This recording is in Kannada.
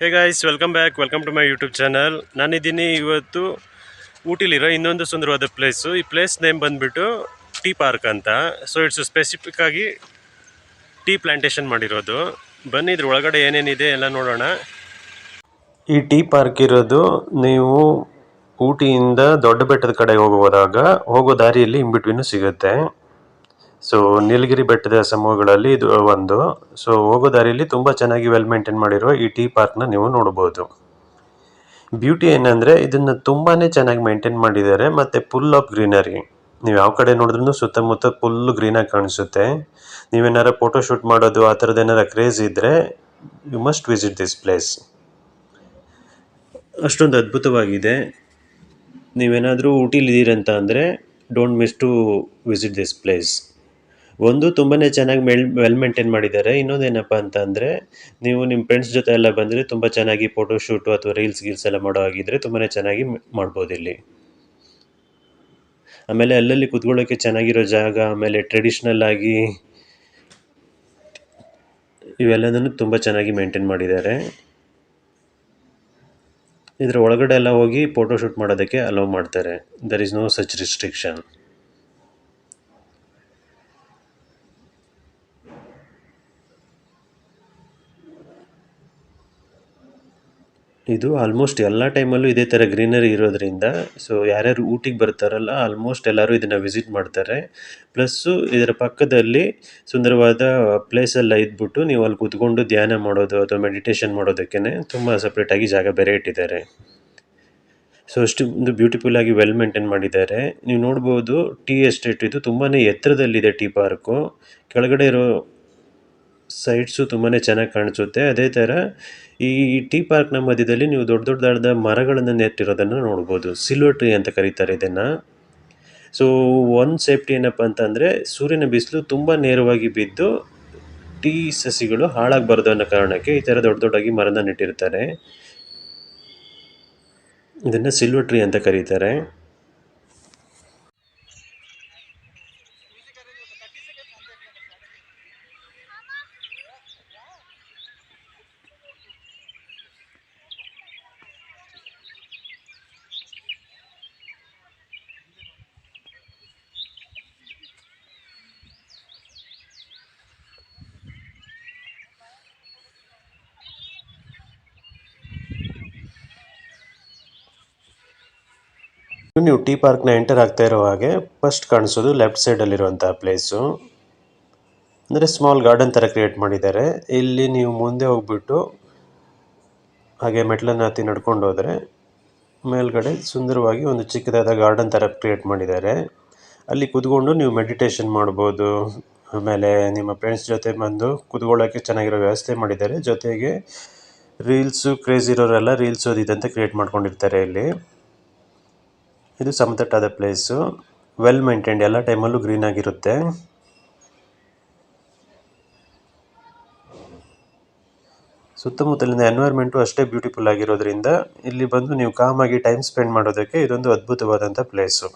Hey guys, welcome to my YouTube channel. ನಾನಿದ್ದೀನಿ ಇವತ್ತು ಊಟಿಲಿರೋ ಇನ್ನೊಂದು ಸುಂದರವಾದ ಪ್ಲೇಸು. ಈ ಪ್ಲೇಸ್ ನೇಮ್ ಬಂದುಬಿಟ್ಟು ಟೀ ಪಾರ್ಕ್ ಅಂತ. ಸೊ ಇಟ್ಸ್ ಸ್ಪೆಸಿಫಿಕ್ ಆಗಿ ಟೀ ಪ್ಲಾಂಟೇಶನ್ ಮಾಡಿರೋದು. ಬನ್ನಿ ಇದ್ರ ಒಳಗಡೆ ಏನೇನಿದೆ ಎಲ್ಲ ನೋಡೋಣ. ಈ ಟೀ ಪಾರ್ಕ್ ಇರೋದು ನೀವು ಊಟಿಯಿಂದ ದೊಡ್ಡ ಬೆಟ್ಟದ ಕಡೆ ಹೋಗೋ ದಾರಿಯಲ್ಲಿ ಇನ್ ಸಿಗುತ್ತೆ. ಸೊ ನೀಲಗಿರಿ ಬೆಟ್ಟದ ಸಮೂಹಗಳಲ್ಲಿ ಇದು ಒಂದು. ಸೊ ಹೋಗೋ ದಾರಿಯಲ್ಲಿ ತುಂಬ ಚೆನ್ನಾಗಿ ವೆಲ್ ಮೇಂಟೈನ್ ಮಾಡಿರೋ ಈ ಟೀ ಪಾರ್ಕ್ನ ನೀವು ನೋಡ್ಬೋದು. ಬ್ಯೂಟಿ ಏನಂದರೆ ಇದನ್ನು ತುಂಬಾ ಚೆನ್ನಾಗಿ ಮೇಂಟೈನ್ ಮಾಡಿದ್ದಾರೆ ಮತ್ತು ಫುಲ್ ಆಫ್ ಗ್ರೀನರಿ. ನೀವು ಯಾವ ಕಡೆ ನೋಡಿದ್ರೂ ಸುತ್ತಮುತ್ತ ಫುಲ್ ಗ್ರೀನಾಗಿ ಕಾಣಿಸುತ್ತೆ. ನೀವೇನಾರು ಫೋಟೋಶೂಟ್ ಮಾಡೋದು ಆ ಥರದ್ದು ಏನಾರು ಕ್ರೇಜ್ ಇದ್ದರೆ you must visit this place. ಅಷ್ಟೊಂದು ಅದ್ಭುತವಾಗಿದೆ. ನೀವೇನಾದರೂ ಊಟಿಲಿದ್ದೀರಂತ ಅಂದರೆ don't miss to visit this place. ಒಂದು ತುಂಬಾ ಚೆನ್ನಾಗಿ ವೆಲ್ ಮೇಂಟೈನ್ ಮಾಡಿದ್ದಾರೆ. ಇನ್ನೊಂದೇನಪ್ಪ ಅಂತ ಅಂದರೆ ನೀವು ನಿಮ್ಮ ಫ್ರೆಂಡ್ಸ್ ಜೊತೆ ಎಲ್ಲ ಬಂದರೆ ತುಂಬ ಚೆನ್ನಾಗಿ ಫೋಟೋಶೂಟು ಅಥವಾ ರೀಲ್ಸ್ ಎಲ್ಲ ಮಾಡೋ ಹಾಗಿದ್ರೆ ತುಂಬಾ ಚೆನ್ನಾಗಿ ಮಾಡ್ಬೋದು ಇಲ್ಲಿ. ಆಮೇಲೆ ಅಲ್ಲಲ್ಲಿ ಕೂತ್ಕೊಳ್ಳೋಕ್ಕೆ ಚೆನ್ನಾಗಿರೋ ಜಾಗ, ಆಮೇಲೆ ಟ್ರೆಡಿಷ್ನಲ್ ಆಗಿ ಇವೆಲ್ಲದನ್ನು ತುಂಬ ಚೆನ್ನಾಗಿ ಮೇಂಟೈನ್ ಮಾಡಿದ್ದಾರೆ. ಇದರ ಒಳಗಡೆ ಎಲ್ಲ ಹೋಗಿ ಫೋಟೋಶೂಟ್ ಮಾಡೋದಕ್ಕೆ ಅಲೋ ಮಾಡ್ತಾರೆ. There is no such restriction. ಇದು ಆಲ್ಮೋಸ್ಟ್ ಎಲ್ಲ ಟೈಮಲ್ಲೂ ಇದೇ ಥರ ಗ್ರೀನರಿ ಇರೋದ್ರಿಂದ ಸೊ ಯಾರ್ಯಾರು ಊಟಿಗೆ ಬರ್ತಾರಲ್ಲ ಆಲ್ಮೋಸ್ಟ್ ಎಲ್ಲರೂ ಇದನ್ನು ವಿಸಿಟ್ ಮಾಡ್ತಾರೆ. ಪ್ಲಸ್ಸು ಇದರ ಪಕ್ಕದಲ್ಲಿ ಸುಂದರವಾದ ಪ್ಲೇಸೆಲ್ಲ ಇದ್ಬಿಟ್ಟು ನೀವು ಅಲ್ಲಿ ಕೂತ್ಕೊಂಡು ಧ್ಯಾನ ಮಾಡೋದು ಅಥವಾ ಮೆಡಿಟೇಷನ್ ಮಾಡೋದಕ್ಕೆ ತುಂಬ ಸಪ್ರೇಟಾಗಿ ಜಾಗ ಬೇರೆ ಇಟ್ಟಿದ್ದಾರೆ. ಸೊ ಅಷ್ಟು ಒಂದು ಬ್ಯೂಟಿಫುಲ್ ಆಗಿ ವೆಲ್ ಮೇಂಟೈನ್ ಮಾಡಿದ್ದಾರೆ. ನೀವು ನೋಡ್ಬೋದು ಟೀ ಎಸ್ಟೇಟ್ ಇದು ತುಂಬಾ ಎತ್ತರದಲ್ಲಿದೆ ಟೀ ಪಾರ್ಕು. ಕೆಳಗಡೆ ಇರೋ ಸೈಡ್ಸು ತುಂಬಾ ಚೆನ್ನಾಗಿ ಕಾಣಿಸುತ್ತೆ. ಅದೇ ಥರ ಈ ಟೀ ಪಾರ್ಕ್ನ ಮಧ್ಯದಲ್ಲಿ ನೀವು ದೊಡ್ಡದಾದ ಮರಗಳನ್ನು ನೆಟ್ಟಿರೋದನ್ನು ನೋಡ್ಬೋದು. ಸಿಲ್ವರ್ ಟ್ರೀ ಅಂತ ಕರೀತಾರೆ ಇದನ್ನು. ಸೊ ಒಂದು ಸೇಫ್ಟಿ ಏನಪ್ಪ ಅಂತಂದರೆ ಸೂರ್ಯನ ಬಿಸಿಲು ತುಂಬ ನೇರವಾಗಿ ಬಿದ್ದು ಟೀ ಸಸಿಗಳು ಹಾಳಾಗಬಾರ್ದು ಅನ್ನೋ ಕಾರಣಕ್ಕೆ ಈ ಥರ ದೊಡ್ಡದಾಗಿ ಮರನ ನೆಟ್ಟಿರ್ತಾರೆ. ಇದನ್ನು ಸಿಲ್ವರ್ ಟ್ರೀ ಅಂತ ಕರೀತಾರೆ. ನೀವು ಟೀ ಪಾರ್ಕ್ನ ಎಂಟರ್ ಆಗ್ತಾ ಇರೋ ಹಾಗೆ ಫಸ್ಟ್ ಕಾಣಿಸೋದು ಲೆಫ್ಟ್ ಸೈಡಲ್ಲಿರುವಂಥ ಪ್ಲೇಸು. ಅಂದರೆ ಸ್ಮಾಲ್ ಗಾರ್ಡನ್ ಥರ ಕ್ರಿಯೇಟ್ ಮಾಡಿದ್ದಾರೆ. ಇಲ್ಲಿ ನೀವು ಮುಂದೆ ಹೋಗ್ಬಿಟ್ಟು ಹಾಗೆ ಮೆಟ್ಲನ್ನು ಹತ್ತಿ ನಡ್ಕೊಂಡು ಹೋದರೆ ಮೇಲ್ಗಡೆ ಸುಂದರವಾಗಿ ಒಂದು ಚಿಕ್ಕದಾದ ಗಾರ್ಡನ್ ಥರ ಕ್ರಿಯೇಟ್ ಮಾಡಿದ್ದಾರೆ. ಅಲ್ಲಿ ಕೂತ್ಕೊಂಡು ನೀವು ಮೆಡಿಟೇಷನ್ ಮಾಡ್ಬೋದು. ಆಮೇಲೆ ನಿಮ್ಮ ಫ್ರೆಂಡ್ಸ್ ಜೊತೆ ಬಂದು ಕೂತ್ಕೊಳ್ಳೋಕ್ಕೆ ಚೆನ್ನಾಗಿರೋ ವ್ಯವಸ್ಥೆ ಮಾಡಿದ್ದಾರೆ. ಜೊತೆಗೆ ರೀಲ್ಸು ಕ್ರೇಜ್ ಇರೋರೆಲ್ಲ ರೀಲ್ಸ್ ಇದಂತೆ ಕ್ರಿಯೇಟ್ ಮಾಡ್ಕೊಂಡಿರ್ತಾರೆ ಇಲ್ಲಿ. ಇದು ಸಮತಟ್ಟಾದ ಪ್ಲೇಸು, ವೆಲ್ ಮೇಂಟೈನ್ಡ್, ಎಲ್ಲ ಟೈಮಲ್ಲೂ ಗ್ರೀನ್ ಆಗಿರುತ್ತೆ. ಸುತ್ತಮುತ್ತಲಿನ ಎನ್ವೈರ್ಮೆಂಟು ಅಷ್ಟೇ ಬ್ಯೂಟಿಫುಲ್ ಆಗಿರೋದ್ರಿಂದ ಇಲ್ಲಿ ಬಂದು ನೀವು ಕಾಮಾಗಿ ಟೈಮ್ ಸ್ಪೆಂಡ್ ಮಾಡೋದಕ್ಕೆ ಇದೊಂದು ಅದ್ಭುತವಾದಂಥ ಪ್ಲೇಸು.